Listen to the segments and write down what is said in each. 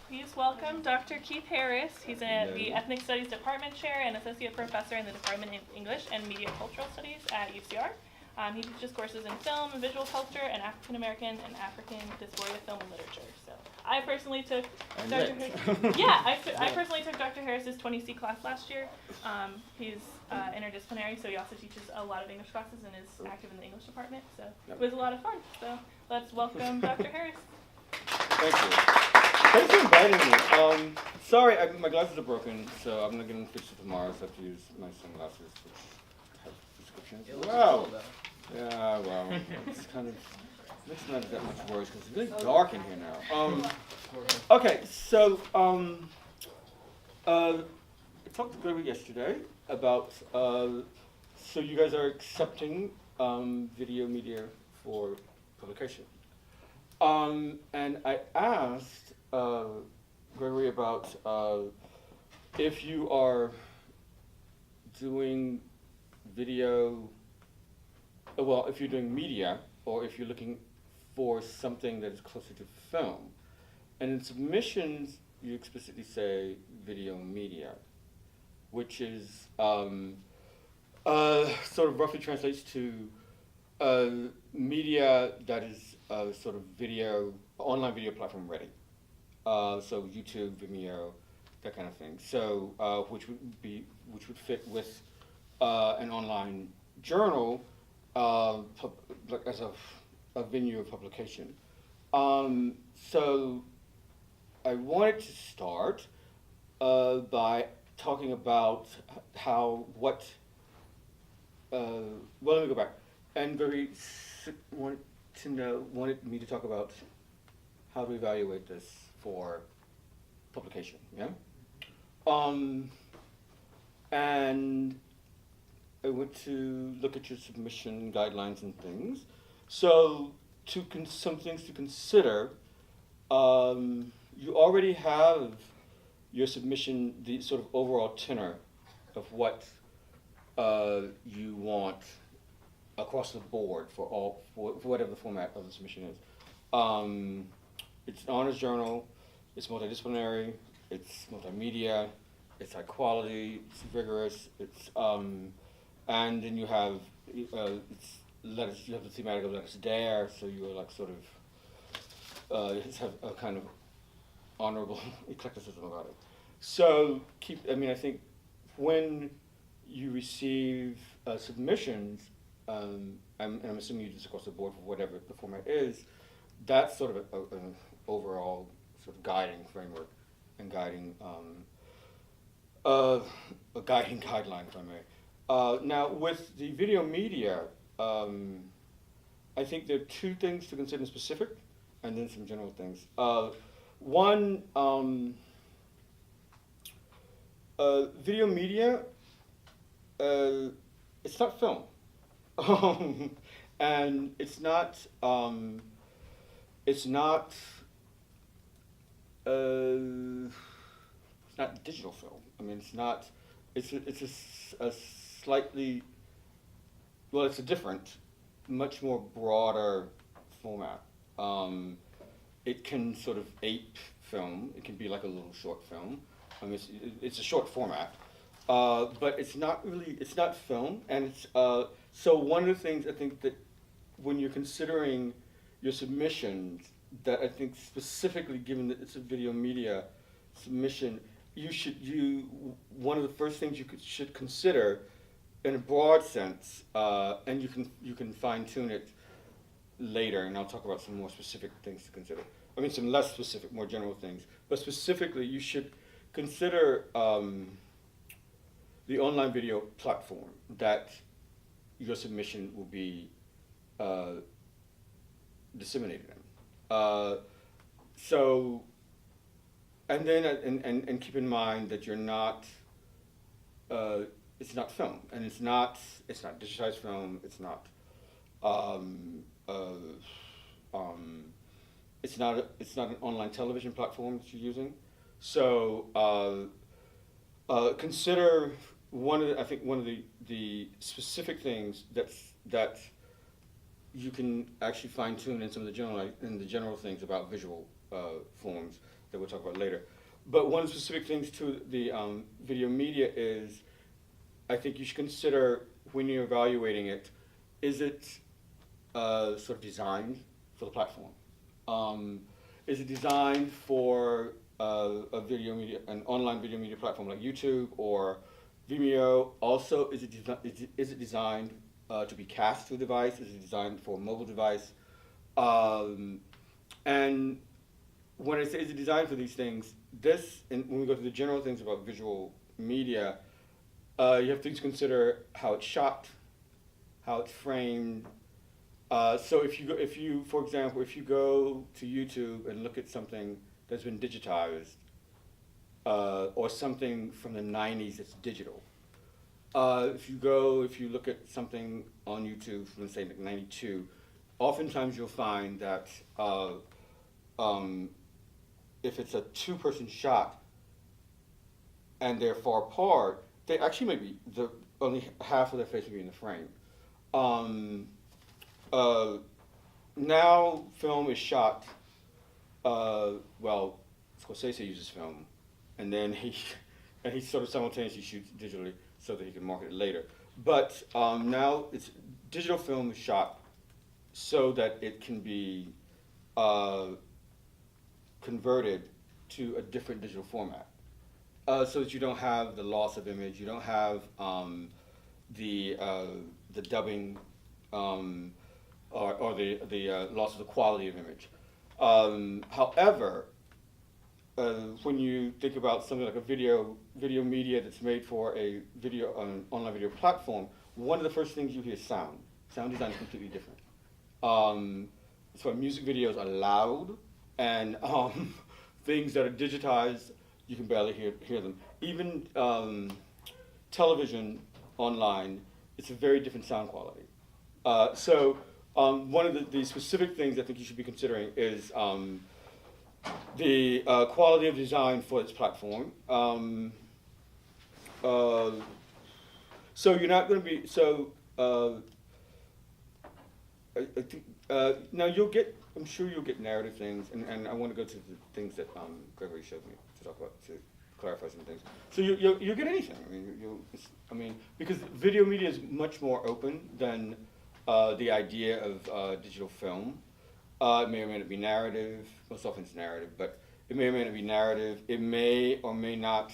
Please welcome Dr. Keith Harris. He's the Ethnic Studies Department Chair and Associate Professor in the Department of English and Media Cultural Studies at UCR. He teaches courses in film and visual culture and African American and African dysphoria film and literature. So I personally took Dr. I personally took Dr. Harris's 20C class last year. He's interdisciplinary, so he also teaches a lot of English classes and is active in the English department. So it was a lot of fun. So let's welcome Dr. Harris. Thank you. Thanks for inviting me. Sorry, my glasses are broken, so I'm not going to fix it tomorrow, so I have to use my sunglasses, which have prescriptions. Wow. Yeah, well, it's kind of, it's not that much worse, because it's really dark in here now. Okay, so, I talked to Gregory yesterday about, so you guys are accepting video media for publication. And I asked Gregory about if you are doing video, well, if you're doing media, or if you're looking for something that is closer to film. And in submissions, you explicitly say video media, which is sort of roughly translates to media that is sort of video, online video platform ready. So YouTube, Vimeo, that kind of thing. So which would fit with an online journal as a venue of publication. So I wanted to start by talking about well, let me go back. And Gregory wanted me to talk about how to evaluate this for publication, yeah? And I went to look at your submission guidelines and things. So some things to consider, you already have your submission, the sort of overall tenor of what you want across the board for whatever the format of the submission is. It's an honors journal, it's multidisciplinary, it's multimedia, it's high quality, it's rigorous, it's and then you have it's letters. You have the thematic of letters dare, so you're like sort of have a kind of honorable eclecticism about it. So I think when you receive submissions, and I'm assuming you do this across the board for whatever the format is, that's sort of an overall sort of guiding framework and guiding a guiding guideline, if I may. Now, with the video media, I think there are two things to consider in specific, and then some general things. One, video media, it's not film. And it's not digital film. I mean, it's a slightly, well, it's a different, much more broader format. It can sort of ape film. It can be like a little short film. I mean, it's a short format. But it's not film, and it's, so one of the things I think that when you're considering your submissions, that I think specifically given that it's a video media submission, one of the first things you should consider in a broad sense, and you can fine tune it later, and I'll talk about some more specific things to consider. I mean, some less specific, more general things, but specifically you should consider the online video platform that your submission will be disseminated in. So, and then and keep in mind that you're not. It's not film, and it's not digitized film. It's not. It's not an online television platform that you're using. So consider one of the specific things that you can actually fine tune in some of the general things about visual forms that we'll talk about later. But one of the specific things to the video media is, I think you should consider when you're evaluating it, is it sort of designed for the platform? Is it designed for a video media, an online video media platform like YouTube or Vimeo? Also, is it designed to be cast to a device? Is it designed for a mobile device? And when I say is it designed for these things, and when we go to the general things about visual media, you have to consider how it's shot, how it's framed. So for example, if you go to YouTube and look at something that's been digitized, or something from the 90s that's digital, if you look at something on YouTube from, say, like 92, oftentimes you'll find that if it's a two-person shot and they're far apart, they actually may be only half of their face will be in the frame. Now film is shot. Well, Scorsese uses film, and then he sort of simultaneously shoots digitally so that he can market it later. But now digital film is shot so that it can be converted to a different digital format, so that you don't have the loss of image, you don't have the dubbing, or the loss of the quality of image. However, when you think about something like a video media that's made for an online video platform, one of the first things you hear is sound. Sound design is completely different. So music videos are loud, and things that are digitized, you can barely hear them. Even television online, it's a very different sound quality. So one of the specific things I think you should be considering is the quality of design for its platform. So you're not going to be I think now I'm sure you'll get narrative things, and I want to go to the things that Gregory showed me to talk about, to clarify some things. So you'll get anything. I mean, because video media is much more open than the idea of digital film. It may or may not be narrative. Most often it's narrative, but it may or may not be narrative. It may or may not.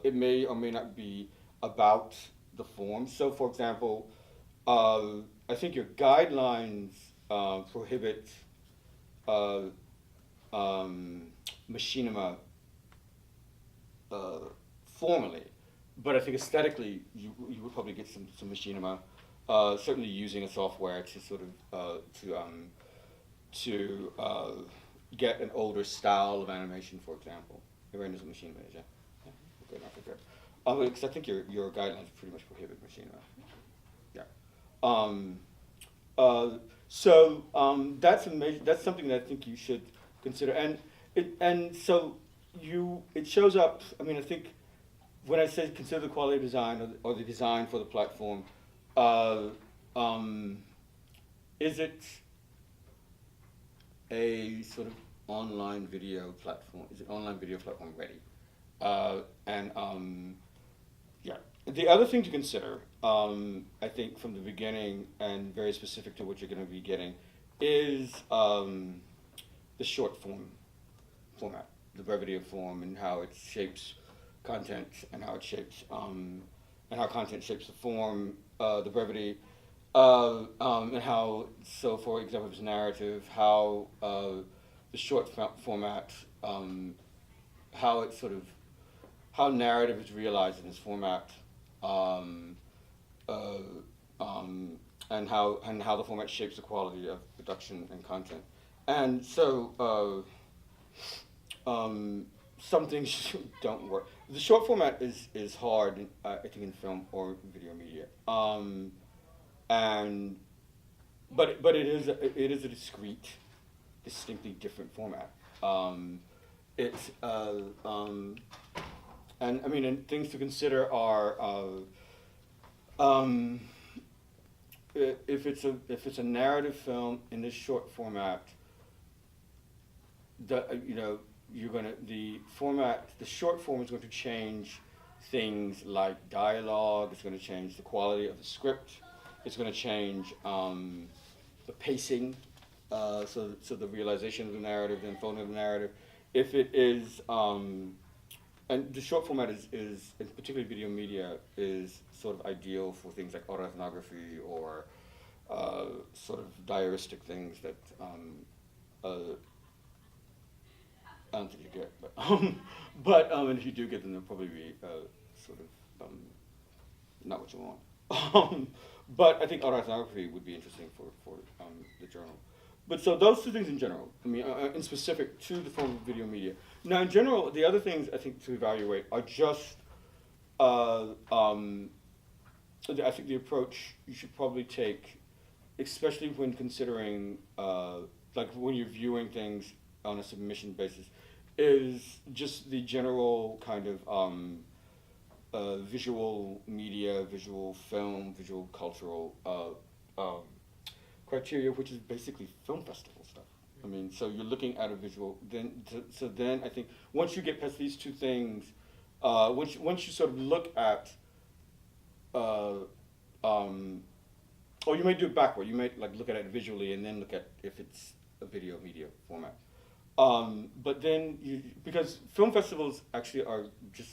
It may or may not be about the form. So, for example, I think your guidelines prohibit machinima formally, but I think aesthetically you would probably get some machinima. Certainly using a software to sort of to get an older style of animation, for example. Everyone knows what machinima is, yeah? Yeah, okay, not good. Because I think your guidelines pretty much prohibit machinima. Yeah. So that's something that I think you should consider, and it shows up. I mean, I think when I say consider the quality of design or the design for the platform, is it a sort of online video platform? Is it online video platform ready? Yeah. The other thing to consider, I think from the beginning and very specific to what you're going to be getting, is the short form format, the brevity of form, and how it shapes content, and how it shapes and how content shapes the form, the brevity, and how. So, for example, if it's narrative, how the short format, how it sort of how narrative is realized in this format. And how the format shapes the quality of production and content, and so some things don't work. The short format is hard, I think, in film or video media, but it is a discrete, distinctly different format. And I mean, and things to consider are if it's a narrative film in this short format, the format, the short form is going to change things like dialogue. It's going to change the quality of the script. It's going to change the pacing, so the realization of the narrative, the unfolding of the narrative. If it is, and the short format is particularly video media, is sort of ideal for things like autoethnography or sort of diaristic things that I don't think you get, but and if you do get them, they'll probably be sort of not what you want. But I think autoethnography would be interesting for the journal. But so those two things in general, I mean, in specific to the form of video media. Now, in general, the other things I think to evaluate are just, I think the approach you should probably take, especially when considering, like when you're viewing things on a submission basis, is just the general kind of visual media, visual film, visual cultural criteria, which is basically film festival stuff. I mean, so you're looking at a visual. Then I think once you get past these two things, once you sort of look at, or you may do it backward. You might like look at it visually and then look at if it's a video media format. But then because film festivals actually are just,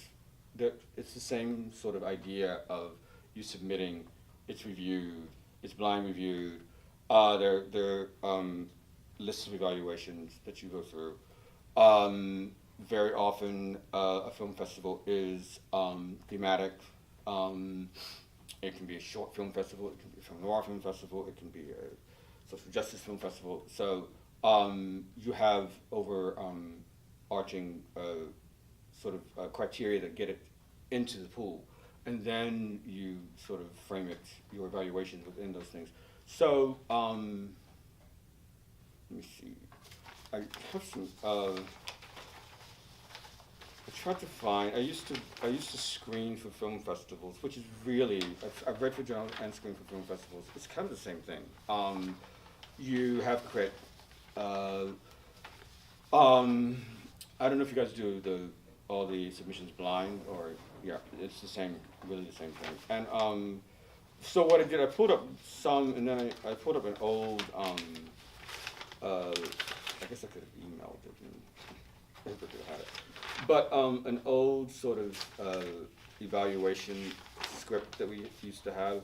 it's the same sort of idea of you submitting, it's reviewed, it's blind reviewed. There are lists of evaluations that you go through. Very often, a film festival is thematic. It can be a short film festival, it can be a film noir film festival, it can be a social justice film festival. So you have overarching sort of criteria that get it into the pool, and then you sort of frame it, your evaluations within those things. So let me see. I have some. I tried to find. I used to screen for film festivals, which is really. I've read for journals and screened for film festivals. It's kind of the same thing. You have crit. I don't know if you guys do all the submissions blind or yeah. It's the same. Really the same thing. And so what I did, I pulled up some, and then I pulled up an old. I guess I could have emailed it. I could have had it. But an old sort of evaluation script that we used to have.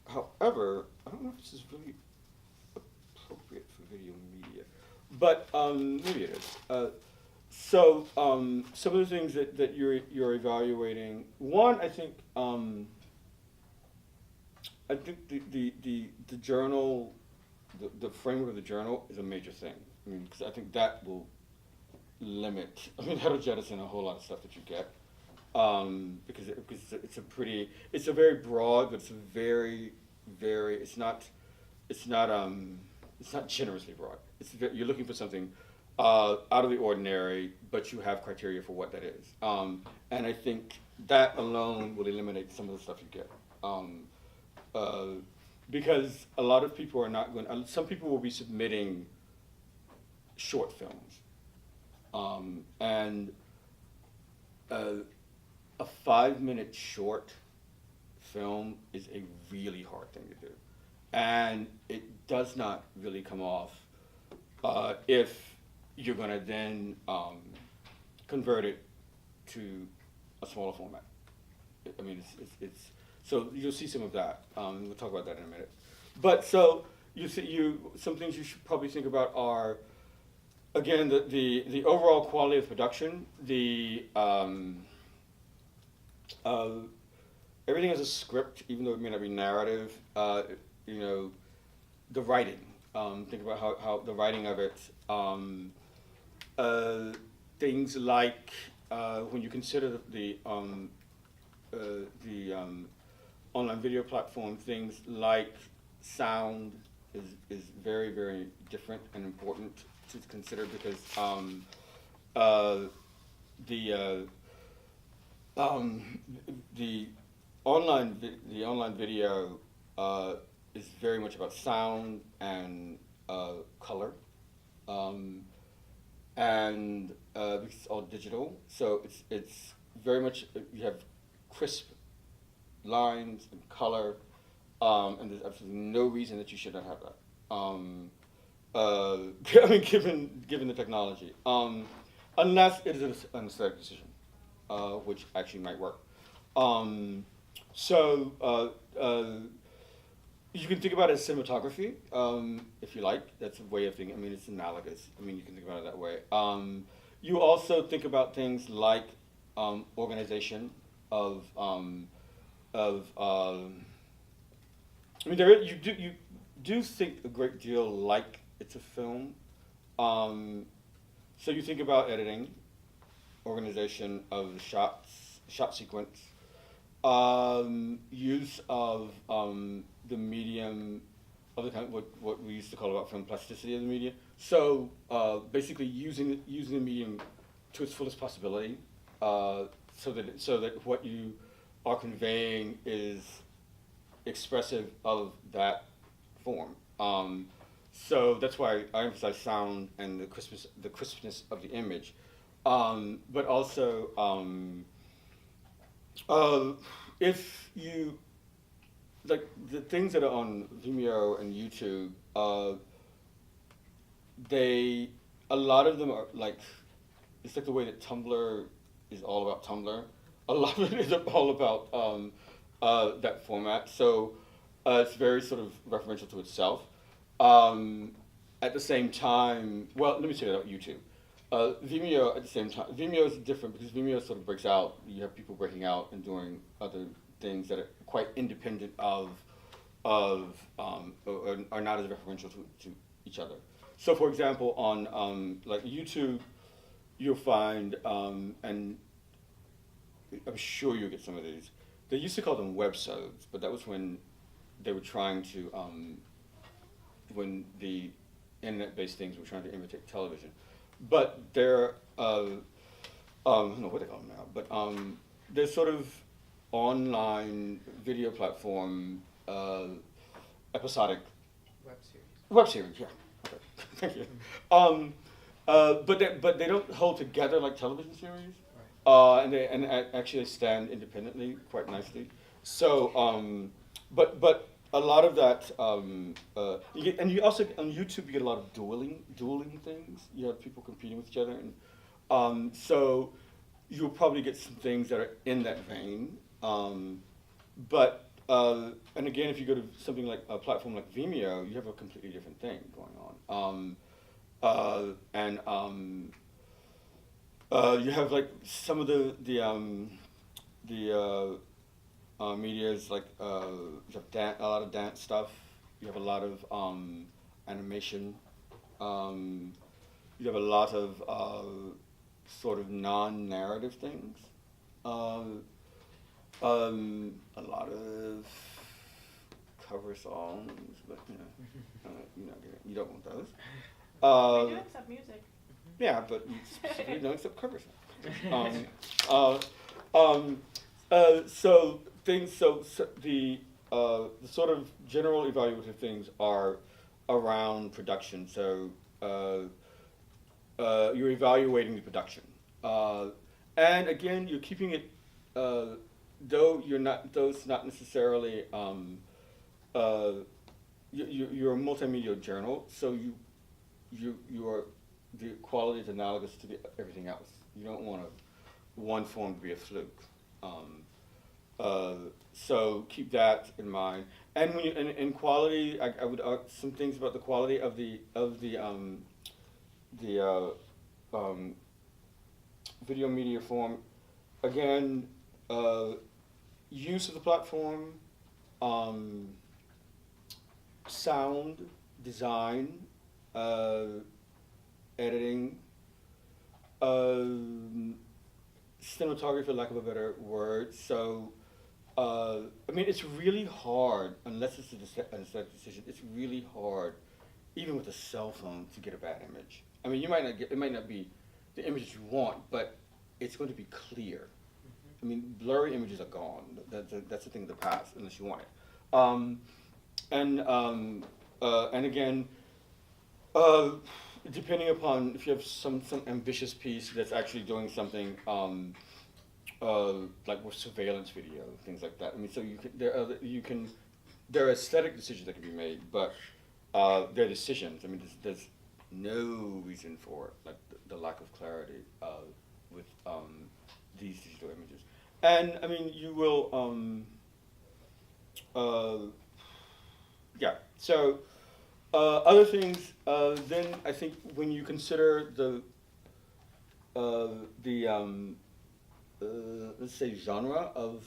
However, I don't know if this is really appropriate for video media, but maybe it is. So some of the things that you're evaluating. One, I think the journal, the framework of the journal is a major thing. I mean, because I think that will limit. I mean, that'll jettison a whole lot of stuff that you get, because it's a very broad, but it's a very, very. It's not generously broad. You're looking for something out of the ordinary, but you have criteria for what that is. And I think that alone will eliminate some of the stuff you get. Because a lot of people are not going. Some people will be submitting short films, and a 5-minute short film is a really hard thing to do, and it does not really come off if you're going to then convert it to a smaller format. I mean, it's so you'll see some of that. We'll talk about that in a minute. But so some things you should probably think about are, again, the overall quality of production, everything has a script, even though it may not be narrative. The writing. Think about how the writing of it. Things like when you consider the online video platform, things like sound is very, very different and important to consider because the online video is very much about sound and color, and because it's all digital, so it's very much you have crisp lines and color, and there's absolutely no reason that you should not have that. I mean, given the technology, unless it is an aesthetic decision, which actually might work. So you can think about it as cinematography, if you like. That's a way of thinking. I mean, it's analogous. I mean, you can think about it that way. You also think about things like organization of. I mean, you do think a great deal like it's a film. So you think about editing, organization of the shot sequence, use of the medium of the kind of what we used to call about film plasticity of the medium. So basically using the medium to its fullest possibility, so that what you are conveying is expressive of that form. So that's why I emphasize sound and the crispness of the image, but also if you like the things that are on Vimeo and YouTube, a lot of them are like, it's like the way that Tumblr is all about Tumblr. A lot of it is all about that format. So it's very sort of referential to itself. At the same time, well, let me say that about YouTube. Vimeo at the same time, Vimeo is different because Vimeo sort of breaks out. You have people breaking out and doing other things that are quite independent of or are not as referential to each other. So, for example, on like YouTube, you'll find, and I'm sure you'll get some of these. They used to call them websodes, but that was when they were trying to, when the internet-based things were trying to imitate television. But they're, I don't know what they call them now, but they're sort of online video platform, episodic. Web series, yeah. Okay. Thank you. But they don't hold together like television series. And actually stand independently quite nicely. So, but a lot of that, you also on YouTube you get a lot of dueling things. You have people competing with each other, and so you'll probably get some things that are in that vein. But and again, if you go to something like a platform like Vimeo, you have a completely different thing going on. You have like some of the media's like you have a lot of dance stuff. You have a lot of animation. You have a lot of sort of non-narrative things. A lot of cover songs, but you don't want those. We do accept music. Yeah, but you specifically don't accept cover songs. So the sort of general evaluative things are around production. So you're evaluating the production, and again, you're keeping it. Though it's not necessarily. You're a multimedia journal, so you are. The quality is analogous to everything else. You don't want one form to be a fluke. So keep that in mind. And when in quality, I would some things about the quality of the video media form. Again, use of the platform, sound, design, editing, cinematography, for lack of a better word. So, I mean, it's really hard, unless it's an aesthetic decision, it's really hard, even with a cell phone, to get a bad image. I mean, it might not be the image you want, but it's going to be clear. I mean, blurry images are gone. That's a thing of the past, unless you want it. And again, depending upon if you have some ambitious piece that's actually doing something like with surveillance video, things like that. I mean, so there are aesthetic decisions that can be made, but there are decisions. I mean, there's no reason for like the lack of clarity with these digital images. And I mean, you will yeah. So other things. Then I think when you consider the let's say genre of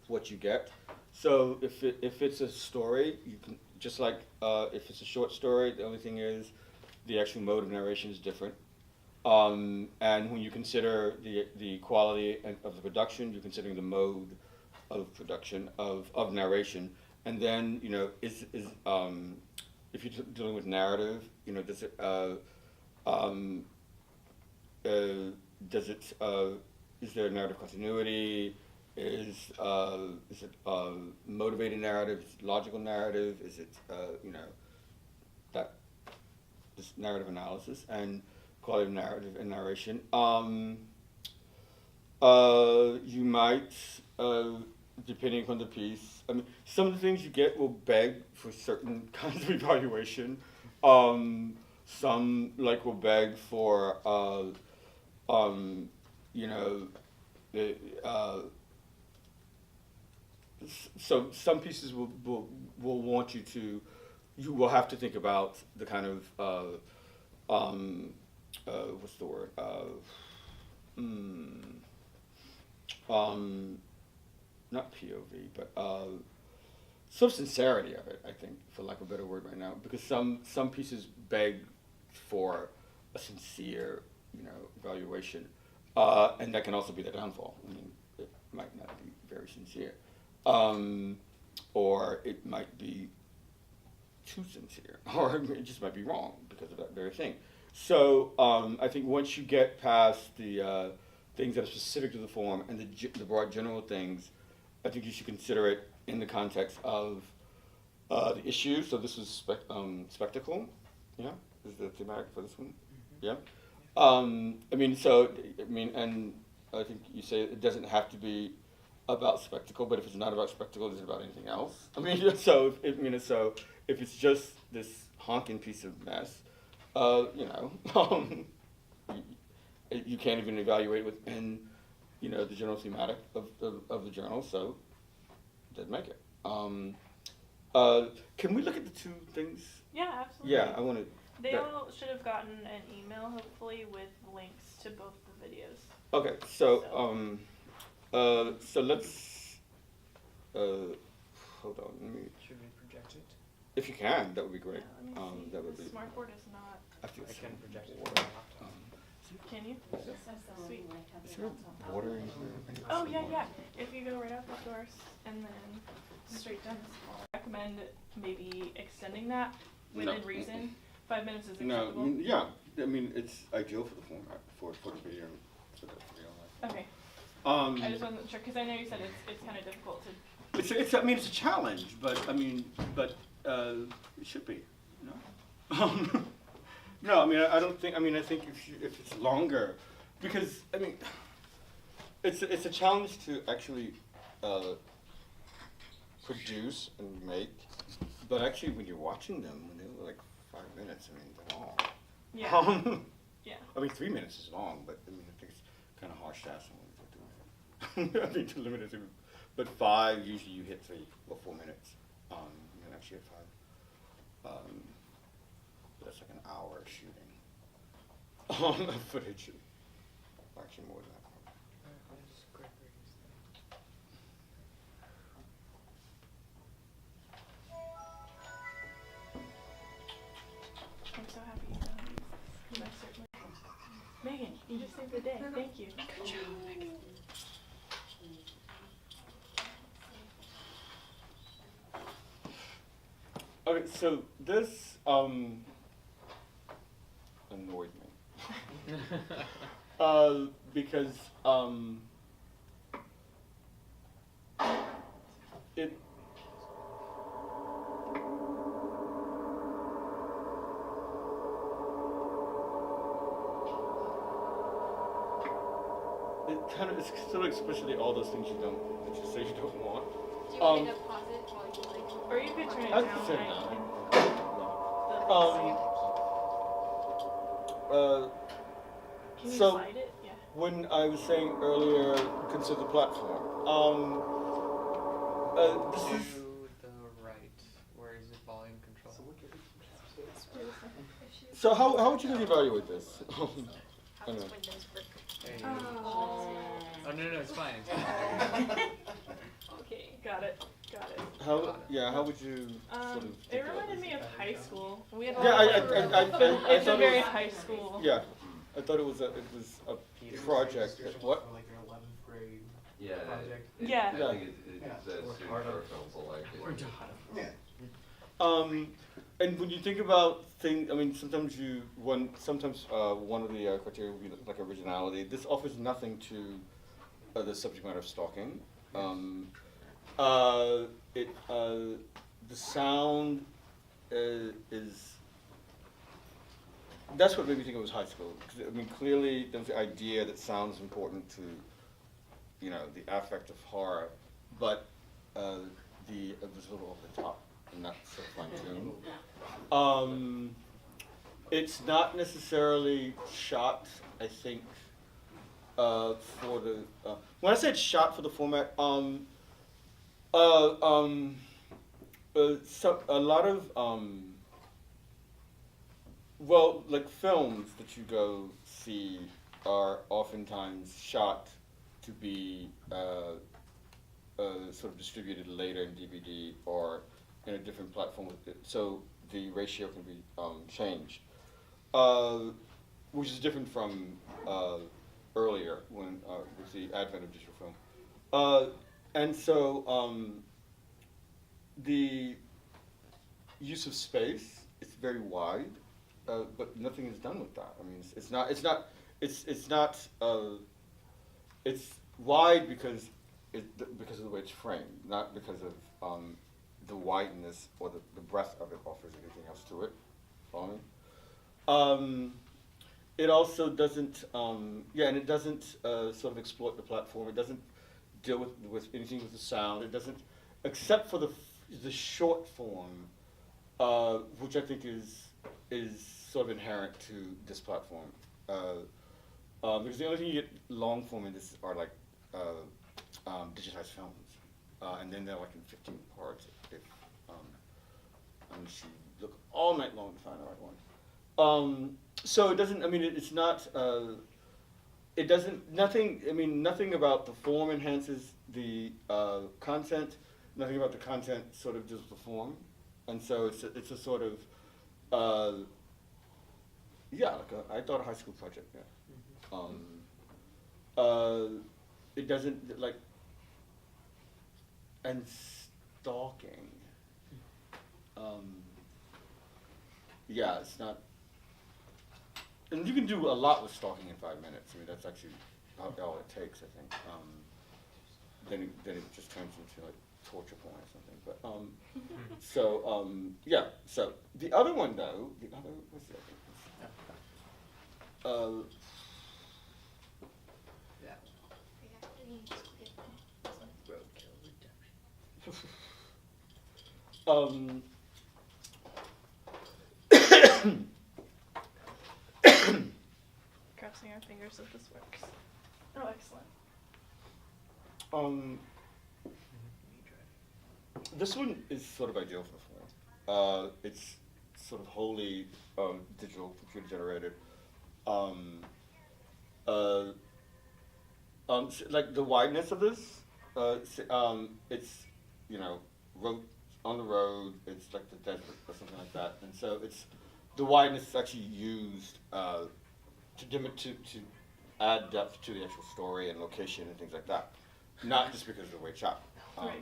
what you get. So if it's a story, you can just like if it's a short story, the only thing is the actual mode of narration is different. And when you consider the quality of the production, you're considering the mode of production of narration, and then is if you're dealing with narrative, does it is there a narrative continuity? Is it motivated narrative? Is it logical narrative? Is it that this narrative analysis and quality of narrative and narration? You might, depending on the piece. I mean, some of the things you get will beg for certain kinds of evaluation. Some will beg for so some pieces will want you will have to think about the kind of what's the word not POV but sort of sincerity of it, I think, for lack of a better word right now, because some pieces beg for a sincere evaluation, and that can also be the downfall. I mean, it might not be very sincere, or it might be too sincere, or it just might be wrong because of that very thing. So I think once you get past the things that are specific to the form and the broad general things, I think you should consider it in the context of the issue. So this was spectacle, yeah, is the thematic for this one, yeah. And I think you say it doesn't have to be about spectacle, but if it's not about spectacle, is it about anything else? I mean, so if it's just this honking piece of mess, you can't even evaluate within, the general thematic of the journal, so it doesn't make it. Can we look at the two things? Yeah, absolutely. Yeah, I want to. They all should have gotten an email, hopefully, with links to both the videos. Okay, so let's hold on. Should we project it? If you can, that would be great. Yeah, let me see. That would the be. smartboard is not. I can project it on water. my laptop. Can you? Sweet. Is there water in here? Oh yeah. If you go right out the doors and then straight down this hall, I recommend maybe extending that within reason. 5 minutes is acceptable. No, yeah. I mean, it's ideal for the format for the video. For the video. Okay. I just wasn't sure because I know you said it's kind of difficult to. It's a challenge, but it should be. No. No, I mean, I don't think. I mean, I think if it's longer, because I mean, it's a challenge to actually produce and make, but actually when you're watching them, when they're like 5 minutes, I mean, they're long. Yeah. Yeah. I mean, 3 minutes is long, but I mean, I think it's kind of harsh to ask someone to do it. I mean, to limit it to, but 5 usually you hit 3 or 4 minutes. You can actually hit 5. That's like an hour shooting of footage. Actually, more than that. What is Gregory's thing? I'm so happy you found these. You most certainly. Megan, you just saved the day. Thank you. Good job, Megan. Okay, so this annoyed me because it. it's sort of especially all those things that you say you don't want. Do you want me to pause it while you like? Or you could turn it I down. can turn it I down. can- Can you So- slide it? Yeah. When I was saying earlier, consider the platform. This is To the right, where is it volume control? so. How would you really evaluate this? How does Anyway. Windows work? Hey. Oh. Oh, no, it's fine. It's fine. Okay, got it. How would you sort of? It think about reminded this? me of high school. We had a Yeah, lot I it's a thought it very was- high school. Yeah, I thought it was a project. What? For like your 11th grade Yeah. project. Yeah. I Yeah. think it says student short films will like it. Yeah. And when you think about things, I mean, sometimes one of the criteria would be like originality. This offers nothing to the subject matter of stalking. The sound is. That's what made me think it was high school. 'Cause, I mean, clearly there's the idea that sound is important to, the affect of horror, but it was a little over the top and not so fine-tuned. It's not necessarily shot, I think, for the. When I said shot for the format, so a lot of like films that you go see are oftentimes shot to be sort of distributed later in DVD or in a different platform, so the ratio can be changed, which is different from earlier when with the advent of digital film, and so the use of space is very wide, but nothing is done with that. I mean, it's wide because of the way it's framed, not because of the wideness or the breadth of it offers anything else to it. Follow me? It also doesn't, and it doesn't sort of exploit the platform. It doesn't deal with anything with the sound. It doesn't, except for the short form, which I think is sort of inherent to this platform. Because the only thing you get long form in this are like digitized films, and then they're like in 15 parts. Unless you look all night long to find the right one. So it doesn't. I mean, it's not. It doesn't. Nothing. I mean, nothing about the form enhances the content. Nothing about the content sort of does the form, and so it's a sort of. I thought a high school project. Yeah. It doesn't like. And stalking. It's not. And you can do a lot with stalking in 5 minutes. I mean, that's actually all it takes, I think. Then it just turns into like torture porn or something. But So the other one though, what's the other one? Yeah. Crossing our fingers that this works. Oh, excellent. This one is sort of ideal for the form. It's sort of wholly digital, computer generated. Like the wideness of this, it's road on the road. It's like the desert or something like that, and so it's the wideness is actually used to add depth to the actual story and location and things like that, not just because of the way it's shot. Right.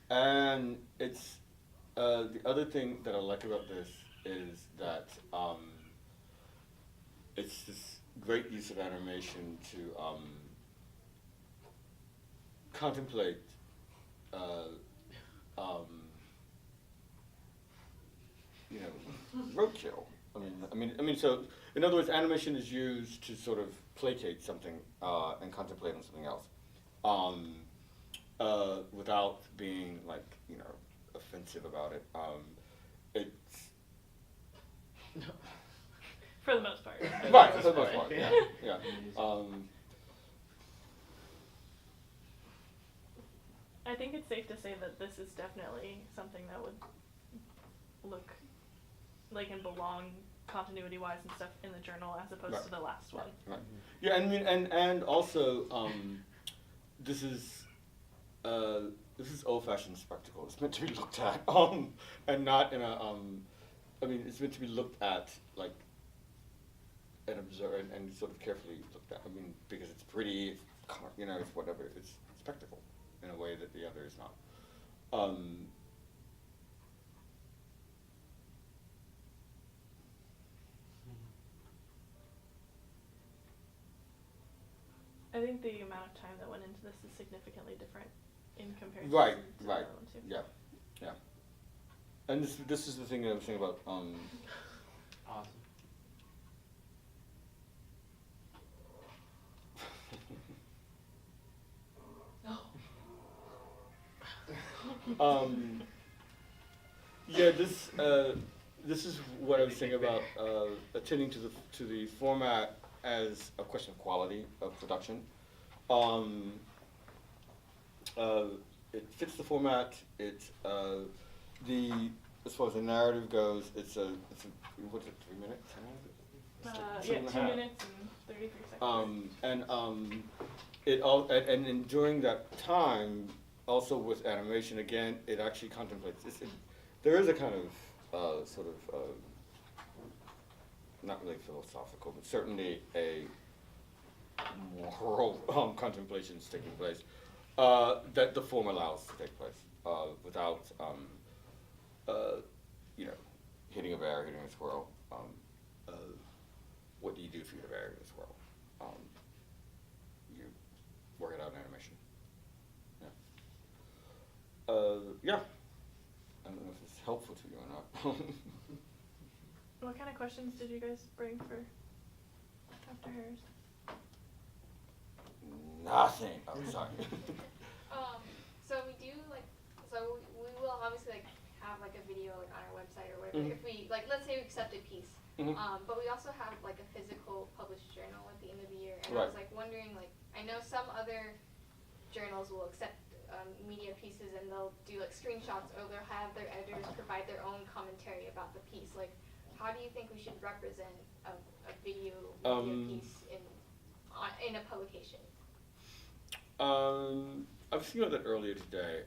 And it's the other thing that I like about this is that it's this great use of animation to contemplate roadkill. I mean, so in other words, animation is used to sort of placate something and contemplate on something else, without being like offensive about it. It's For the most part. right for the most part. Yeah, yeah. I think it's safe to say that this is definitely something that would look like and belong continuity-wise and stuff in the journal as opposed Right. to the last one. Right. Yeah, I mean, and also, this is old-fashioned spectacle. It's meant to be looked at, and not in a, I mean, it's meant to be looked at like, and observed and sort of carefully looked at. I mean, because it's pretty, it's it's whatever. It's spectacle in a way that the other is not. I think the amount of time that went into this is significantly different in comparison Right, to the right, other one too. yeah, yeah. And this is the thing that I was saying about Awesome. yeah, this is what I was saying about attending to the format as a question of quality of production. It fits the format. It's as far as the narrative goes, it's a what's it, 3 minutes? Yeah, 2 minutes and 33 seconds. And then during that time, also with animation, again, it actually contemplates. There is a kind of sort of not really philosophical, but certainly a moral contemplations taking place that the form allows to take place without hitting a bear, hitting a squirrel. What do you do if you hit a bear, hit a squirrel? You work it out in animation. Yeah. I don't know if it's helpful to you or not. What kind of questions did you guys bring for Dr. Harris? Nothing. I'm sorry. So we do we will obviously have a video on our website or whatever. Mhm. If we let's say we accept a piece. Mhm. But we also have a physical published journal at the end of the year, and Right. I was wondering I know some other journals will accept media pieces and they'll do screenshots, or they'll have their editors provide their own commentary about the piece. How do you think we should represent a video media piece in a publication? I was thinking about that earlier today.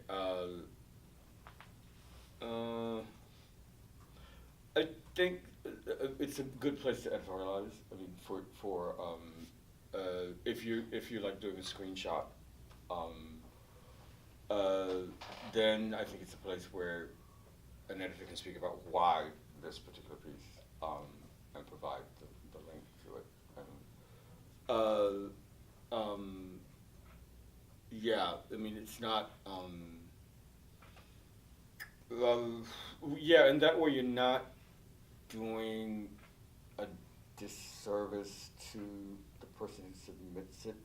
I think it's a good place to editorialize. I mean, for if you doing a screenshot, then I think it's a place where an editor can speak about why this particular piece and provide the link to it. Yeah, I mean, it's not. Yeah, and that way you're not doing a disservice to the person who submits it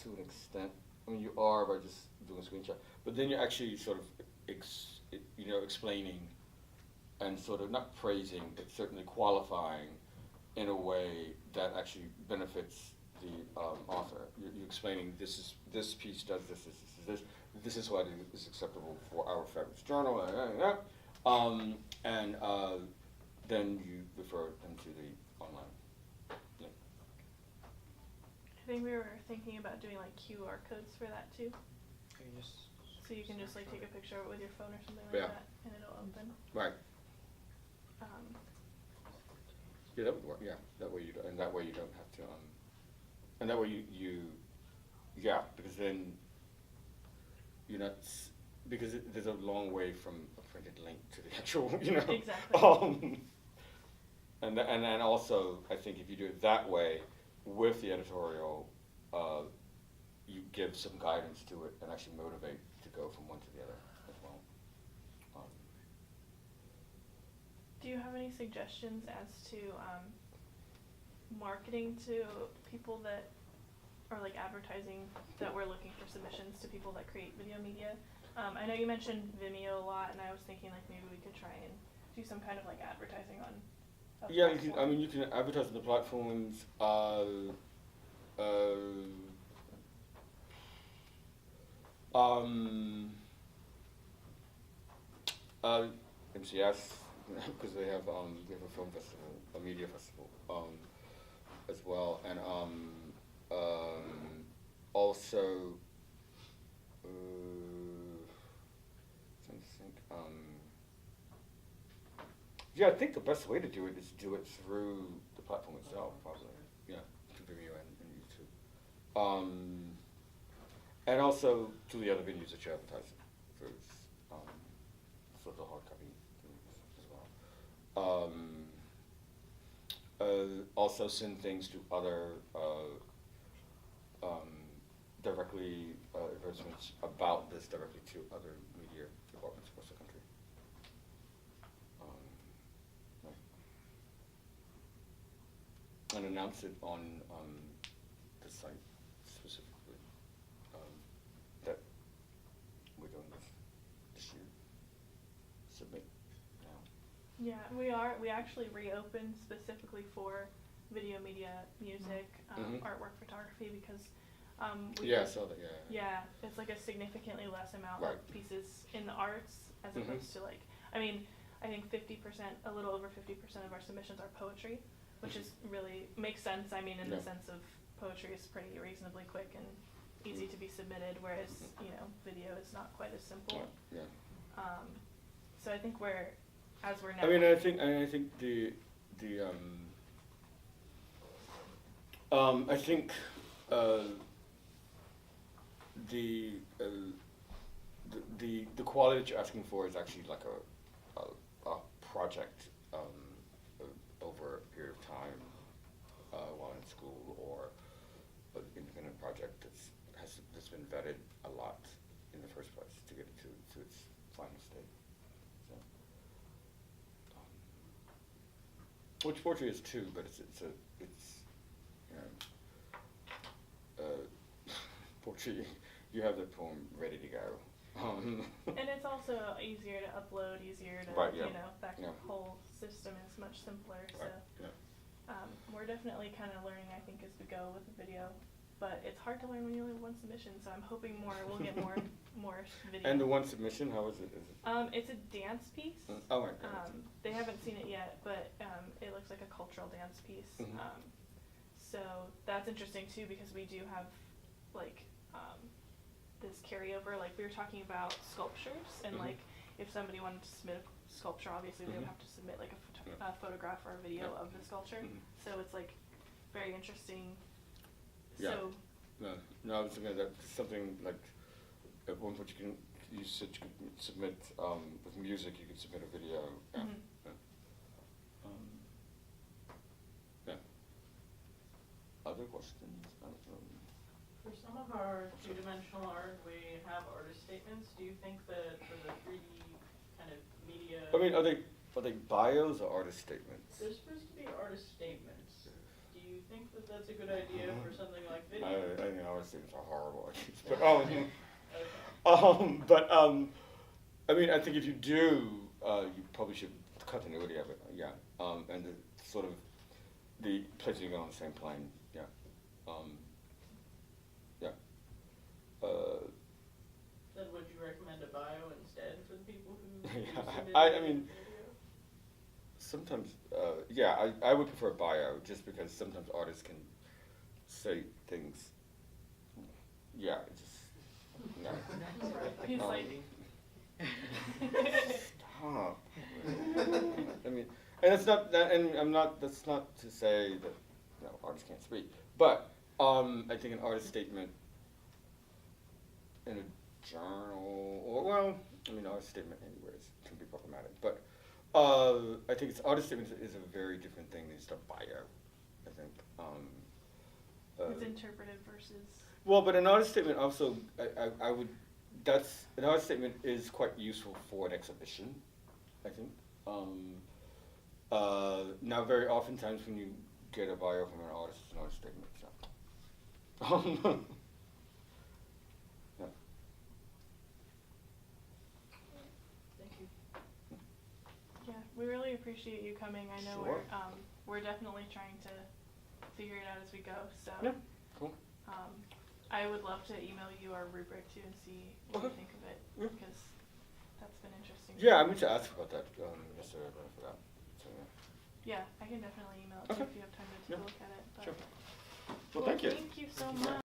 to an extent. I mean, you are by just doing a screenshot, but then you're actually sort of explaining and sort of not praising, but certainly qualifying in a way that actually benefits the author. You're explaining this piece does this is why it is acceptable for our fabulous journal, and then you refer them to the online link. I think we were thinking about doing QR codes for that too. So you can just take a picture of it with your phone or something like Yeah. that, and it'll open. Right. Yeah, that would work. Yeah, that way you don't have to. And that way yeah, because then you're not because there's a long way from a printed link to the actual, Exactly. And then also, I think if you do it that way with the editorial, you give some guidance to it and actually motivate to go from one to the other as well. Do you have any suggestions as to marketing to people that are like advertising that we're looking for submissions to people that create video media? I know you mentioned Vimeo a lot, and I was thinking like maybe we could try and do some kind of like advertising on. A Yeah, you can, platform. I mean, you can advertise on the platforms, MCS, because they have a film festival, a media festival, as well, and also, trying to think, yeah, I think the best way to do it is do it through the platform itself, probably. Yeah, through Vimeo and YouTube. And also to the other venues that you advertise through, sort of the hard copy venues as well. Also send things to other directly advertisements about this directly to other media departments across the country. And announce it on the site specifically that we're doing this year. Submit now. Yeah, we are. We actually reopened specifically for video media, music, Mhm. artwork, photography because we Yeah, I did- saw that. Yeah, it's like a significantly less amount Right. of pieces in the arts as Mhm. opposed to like, I mean, I think 50%, a little over 50% of our submissions are poetry, which is really, makes sense, I mean, in the Yeah. sense of poetry is pretty reasonably quick and easy to be submitted, whereas, you know, video is not quite as simple. Yeah. So I think as we're now. I mean, I think the I think the quality that you're asking for is actually like a project over a period of time while in school, or an independent project that's been vetted a lot in the first place to get it to its final state. So, which poetry is too, but it's you know, poetry. You have the poem ready to go. And it's also easier to upload, easier to, Right, yeah. you know, that Yeah. whole system is much simpler, so. Right, yeah. We're definitely kind of learning, I think, as we go with the video, but it's hard to learn when you only have one submission, so I'm hoping we'll get more video. And the one submission, how is it? It's a dance piece. Oh, right. They haven't seen it yet, but it looks like a cultural dance piece. Mhm. So that's interesting too, because we do have like this carryover. Like we were talking about sculptures, and Mhm. like if somebody wanted to submit a sculpture, obviously they would Mhm. have to submit like Yeah. a photograph or a video Yeah. of the sculpture. Mhm. So it's like very interesting. Yeah. So No, I was thinking that something like at one point you said you could submit with music. You could submit a video. Yeah. Mhm. Yeah. Yeah. Other questions? For some of our two-dimensional art, we have artist statements. Do you think that for the 3D kind of media? I mean, are they bios or artist statements? They're supposed to be artist statements. Do you think that that's a good idea for something like I video? think artist statements are horrible. But Okay. I mean, I think if you do, you probably should continuity of it. Yeah. And the sort of the placing it on the same plane. Yeah. Yeah. Then would you recommend a bio instead for the people who Yeah, submitted I the mean, video? sometimes, yeah, I would prefer bio just because sometimes artists can say things. Yeah, it's just no. he's like. Stop. I mean, and it's not that, and I'm not. That's not to say that artists can't speak, but I think an artist statement in a journal, or well, I mean, artist statement anyways can be problematic, but I think it's artist statement is a very different thing than just a bio. I think. It's interpretive versus. Well, but an artist statement also, I would, an artist statement is quite useful for an exhibition, I think. Now, very oftentimes when you get a bio from an artist, it's not a statement, so. Yeah. Thank you. Yeah, we really appreciate you coming. I know Sure. we're definitely trying to figure it out as we go. So Yeah, cool. I would love to email you our rubric too and see what you Okay. think of it, Yeah. because that's been interesting. Yeah, I meant to ask about that yesterday for that. So, yeah. Yeah, I can definitely email it to you Okay. if you have time to take Yeah. a look at it. But Sure. Well, thank you. Thank you so Thank you. much.